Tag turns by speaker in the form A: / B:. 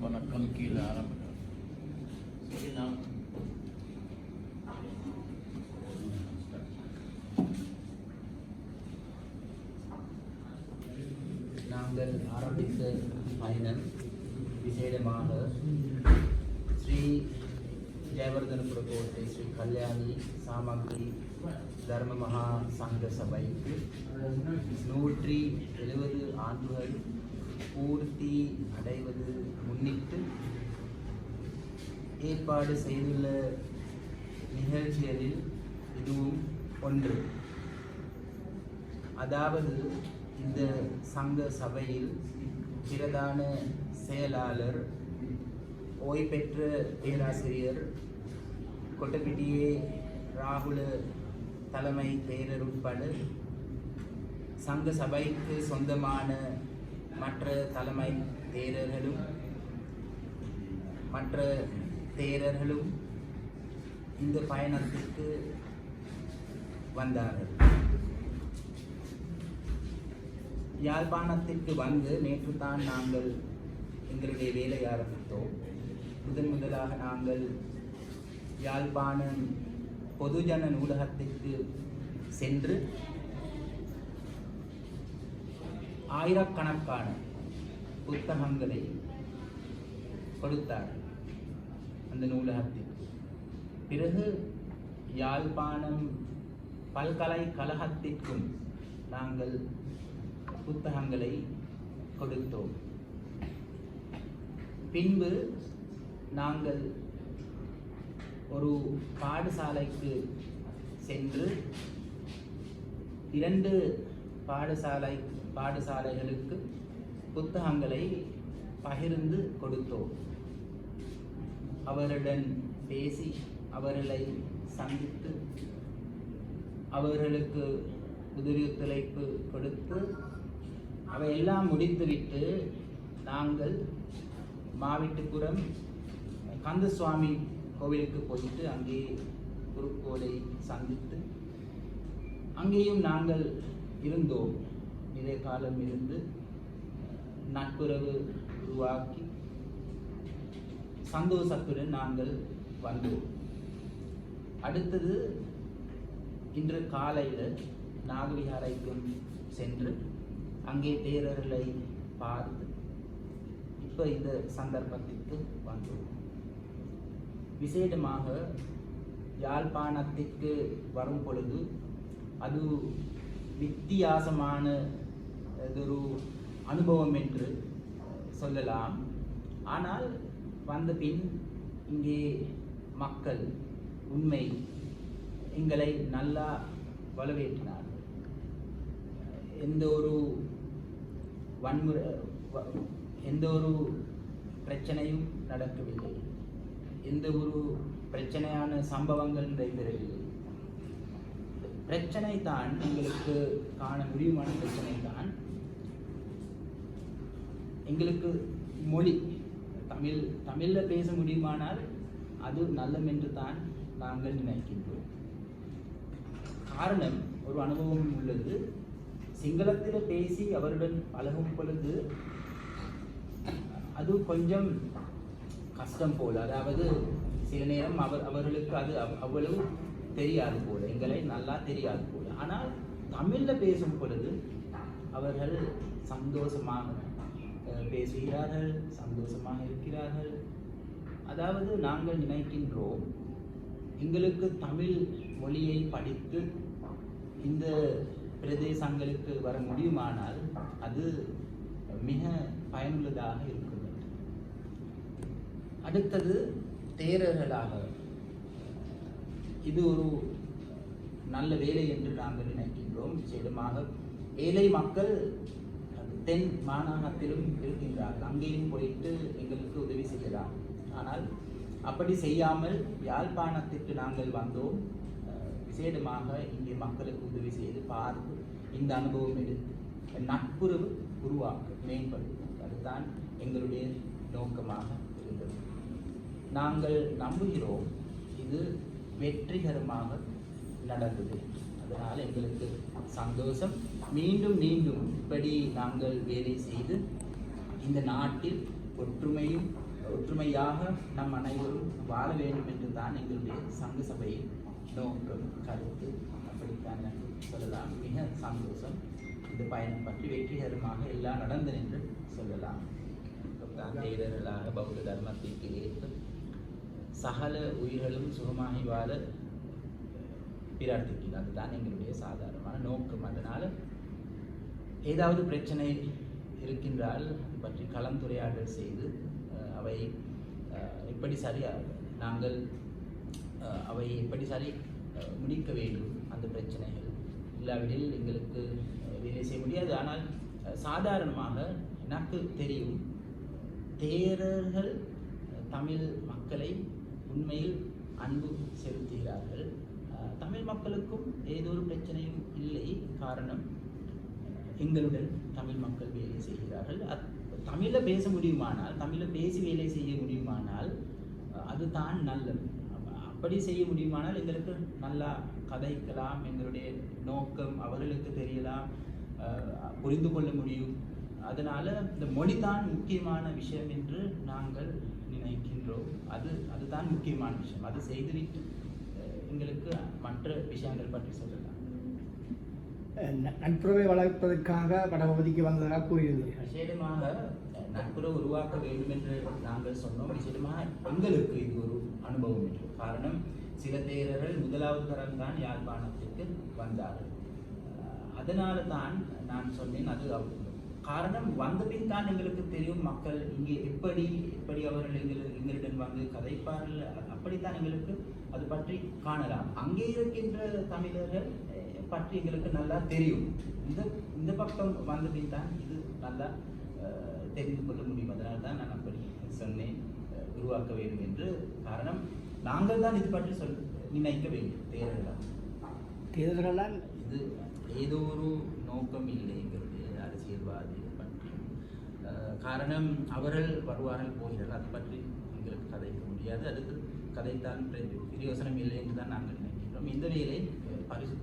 A: வணக்கம் கீழே ஆரம்பிக்கிறோம்.
B: நாங்கள் ஆரம்பித்த பயணம் விசேடமாக ஸ்ரீ ஜெயவர்தனபுர கோட்டை ஸ்ரீ கல்யாணி சாமக்ரி தர்ம மகா சங்க சபைக்கு 170 ஆண்டுகள் பூர்த்தி அடைவது முன்னிட்டு ஏற்பாடு செய்துள்ள நிகழ்ச்சிகளில் இதுவும் ஒன்று. அதாவது இந்த சங்க சபையில் பிரதான செயலாளர் ஓய்வு பெற்ற பேராசிரியர் கொட்டப்பிட்டியே ராகுல தலைமை தேரர் உட்பட சங்க சபைக்கு சொந்தமான மற்ற தலைமை தேரர்களும் மற்ற தேரர்களும் இந்த பயணத்திற்கு வந்தார்கள். யாழ்ப்பாணத்திற்கு வந்து நேற்று தான் நாங்கள் எங்களுடைய வேலை ஆரம்பித்தோம். முதலாக நாங்கள் யாழ்ப்பாணம் பொதுஜன நூலகத்திற்கு சென்று ஆயிரக்கணக்கான புத்தகங்களை கொடுத்தார் அந்த நூலகத்திற்கு. பிறகு யாழ்ப்பாணம் பல்கலைக்கழகத்திற்கும் நாங்கள் புத்தகங்களை கொடுத்தோம். பின்பு நாங்கள் ஒரு பாடசாலைக்கு சென்று 2 பாடசாலைகளுக்கு புத்தகங்களை பகிர்ந்து கொடுத்தோம். அவருடன் பேசி அவர்களை சந்தித்து அவர்களுக்கு உதவி ஒத்துழைப்பு கொடுத்து அவையெல்லாம் முடித்துவிட்டு நாங்கள் மாவிட்டுப்புறம் கந்தசுவாமி கோவிலுக்கு போயிட்டு அங்கே குருக்கோலை சந்தித்து அங்கேயும் நாங்கள் இருந்தோம். நிறைய காலம் இருந்து நட்புறவு உருவாக்கி சந்தோஷத்துடன் நாங்கள் வந்தோம். அடுத்தது இன்று காலையில் நாகவிகாரைக்கும் சென்று அங்கே தேரர்களை பார்த்து இப்போ இந்த சந்தர்ப்பத்திற்கு வந்தோம். விசேடமாக யாழ்ப்பாணத்திற்கு வரும் பொழுது அது வித்தியாசமான ஒரு அனுபவம் என்று சொல்லலாம். ஆனால் வந்த பின் இங்கே மக்கள் உண்மை எங்களை நல்லா வரவேற்றினார்கள். எந்த ஒரு வன்முறை எந்த ஒரு பிரச்சனையும் நடக்கவில்லை. எந்த ஒரு பிரச்சனையான சம்பவங்கள் நடைபெறவில்லை. பிரச்சனை தான் எங்களுக்கு காண முடியுமான பிரச்சனை தான் எங்களுக்கு மொழி தமிழில் பேச முடியுமானால் அது நல்லம் என்று தான் நாங்கள் நினைக்கின்றோம். காரணம் ஒரு அனுபவம் உள்ளது. சிங்களத்தில் பேசி அவருடன் பழகும் பொழுது அது கொஞ்சம் கஷ்டம் போல, அதாவது சில நேரம் அவர்களுக்கு அது அவ்வளவு தெரியாது போல, எங்களை நல்லா தெரியாது போல. ஆனால் தமிழில் பேசும் பொழுது அவர்கள் சந்தோஷமாக பேசுகிறார்கள், சந்தோஷமாக இருக்கிறார்கள். அதாவது நாங்கள் நினைக்கின்றோம் எங்களுக்கு தமிழ் மொழியை படித்து இந்த பிரதேசங்களுக்கு வர முடியுமானால் அது மிக பயனுள்ளதாக இருக்கும். அடுத்தது தேரர்களாக இது ஒரு நல்ல வேலை என்று நாங்கள் நினைக்கின்றோம். விசேடமாக ஏழை மக்கள் தென் மாகாணத்திலும் இருக்கின்றார்கள். அங்கேயும் போயிட்டு எங்களுக்கு உதவி செய்யலாம். ஆனால் அப்படி செய்யாமல் யாழ்ப்பாணத்திற்கு நாங்கள் வந்தோம். விசேடமாக இங்கே மக்களுக்கு உதவி செய்து பார்த்து இந்த அனுபவம் எடுத்து நட்புறவு உருவாக்க மேம்படுத்தும். அதுதான் எங்களுடைய நோக்கமாக இருந்தது. நாங்கள் நம்புகிறோம் இது வெற்றிகரமாக நடந்தது. அதனால் எங்களுக்கு சந்தோஷம். மீண்டும் மீண்டும் இப்படி நாங்கள் வேலை செய்து இந்த நாட்டில் ஒற்றுமையாக நம் அனைவரும் வாழ வேண்டும் என்று தான் எங்களுடைய சங்க சபையின் நோக்கம், கருத்து. அப்படித்தான் எனக்கு சொல்லலாம். மிக சந்தோஷம். இந்த பயணம் பற்றி வெற்றிகரமாக எல்லாம் நடந்தது என்று சொல்லலாம். தேரர்களாக பௌத்த தர்மத்திற்கு ஏற்ப சகல உயிர்களும் சுகமாகி வாழ பிரார்த்திக்கிறது. அதுதான் எங்களுடைய சாதாரணமான நோக்கம். அதனால் ஏதாவது பிரச்சனை இருக்கின்றால் அது பற்றி கலந்துரையாடல் செய்து அவை எப்படி சரி முடிக்க வேண்டும். அந்த பிரச்சனைகள் இல்லாவிடில் எங்களுக்கு வேலை செய்ய முடியாது. ஆனால் சாதாரணமாக எனக்கு தெரியும், தேரர்கள் தமிழ் மக்களை உண்மையில் அன்பு செலுத்துகிறார்கள். தமிழ் மக்களுக்கும் ஏதோ ஒரு பிரச்சனையும் இல்லை. காரணம், எங்களுடன் தமிழ் மக்கள் வேலை செய்கிறார்கள். தமிழில் பேச முடியுமானால், தமிழில் பேசி வேலை செய்ய முடியுமானால் அதுதான் நல்லது. அப்படி செய்ய முடியுமானால் எங்களுக்கு நல்லா கதைக்கலாம். எங்களுடைய நோக்கம் அவர்களுக்கு தெரியலாம், புரிந்து கொள்ள முடியும். அதனால் இந்த மொழி தான் முக்கியமான விஷயம் என்று நாங்கள் நினைக்கின்றோம். அதுதான் முக்கியமான விஷயம். அது செய்துவிட்டு எங்களுக்கு மற்ற விஷயங்கள் பற்றி சொல்லலாம்.
C: நட்புறவை வளர்ப்பதற்காக வடபகுதிக்கு வந்ததாக கூறியிருந்தீர்கள்.
B: விசேடமாக நட்புறவு உருவாக்க வேண்டும் என்று நாங்கள் சொன்னோம். விசேடமாக எங்களுக்கு இது ஒரு அனுபவம் என்று. காரணம், சில தேரர்கள் முதலாவது தரம் தான் யாழ்ப்பாணத்திற்கு வந்தார்கள். அதனால தான் நான் சொன்னேன். அது காரணம், வந்த பின் தான் எங்களுக்கு தெரியும் மக்கள் இங்கே எப்படி அவர்கள் எங்களிடம் வந்து கதைப்பார்கள். அப்படித்தான் எங்களுக்கு அது பற்றி காணலாம். அங்கே இருக்கின்ற தமிழர்கள் பற்றி எங்களுக்கு நல்லா தெரியும். இந்த பக்கம் வந்த பின் தான் இது நல்லா தெரிந்து கொள்ள முடியும். அதனால தான் நான் அப்படி சொன்னேன், உருவாக்க வேண்டும் என்று. காரணம், நாங்கள் தான் இது பற்றி நினைக்க வேண்டும். தேர்தலால் இது ஏதோ ஒரு நோக்கம் இல்லைங்கிறது அரசியல்வாதி பற்றி. காரணம், அவர்கள் வருவார்கள் போகிறார்கள். அது பற்றி எங்களுக்கு கதைக்க முடியாது. அதுக்கு கதைத்தான் பிரயோசனம் இல்லை என்று தான் நாங்கள் நினைக்கின்றோம். இந்த வேலை பரிசுத்த